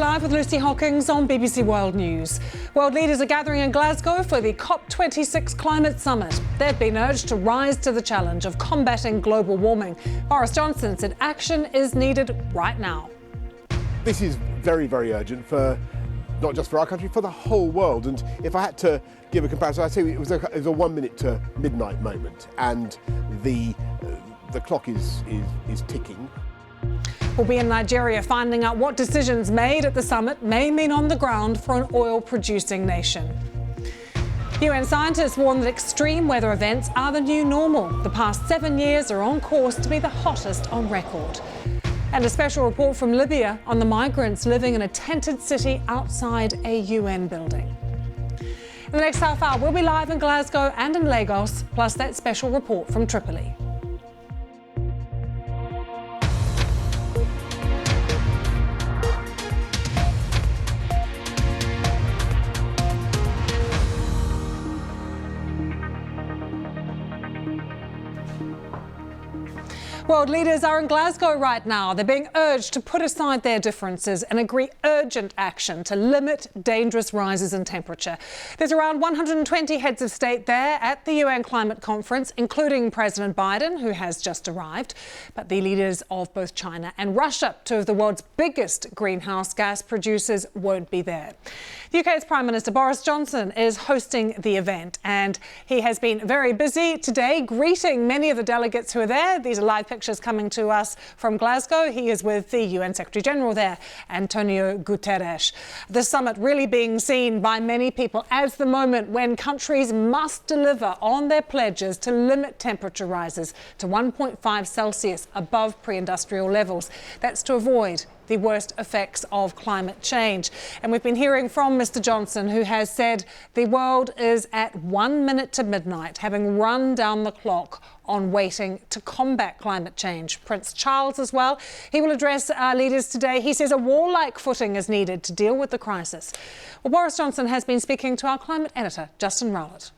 Live with Lucy Hockings on BBC World News. World leaders are gathering in Glasgow for the COP26 climate summit. They've been urged to rise to the challenge of combating global warming. Boris Johnson said action is needed right now. This is very, very urgent for not just for our country, for the whole world. And if I had to give a comparison, I'd say it was a 1 minute to midnight moment, and the clock is ticking. We'll be in Nigeria finding out what decisions made at the summit may mean on the ground for an oil-producing nation. UN scientists warn that extreme weather events are the new normal. The past 7 years are on course to be the hottest on record. And a special report from Libya on the migrants living in a tented city outside a UN building. In the next half hour, we'll be live in Glasgow and in Lagos, plus that special report from Tripoli. World leaders are in Glasgow right now. They're being urged to put aside their differences and agree urgent action to limit dangerous rises in temperature. There's around 120 heads of state there at the UN climate conference, including President Biden, who has just arrived. But the leaders of both China and Russia, two of the world's biggest greenhouse gas producers, won't be there. The UK's Prime Minister Boris Johnson is hosting the event, and he has been very busy today greeting many of the delegates who are there. These are live pictures coming to us from Glasgow. He is with the UN Secretary General there, Antonio Guterres. The summit really being seen by many people as the moment when countries must deliver on their pledges to limit temperature rises to 1.5 Celsius above pre-industrial levels. That's to avoid the worst effects of climate change. And we've been hearing from Mr. Johnson, who has said the world is at 1 minute to midnight, having run down the clock on waiting to combat climate change. Prince Charles as well. He will address our leaders today. He says a warlike footing is needed to deal with the crisis. Well, Boris Johnson has been speaking to our climate editor, Justin Rowlett.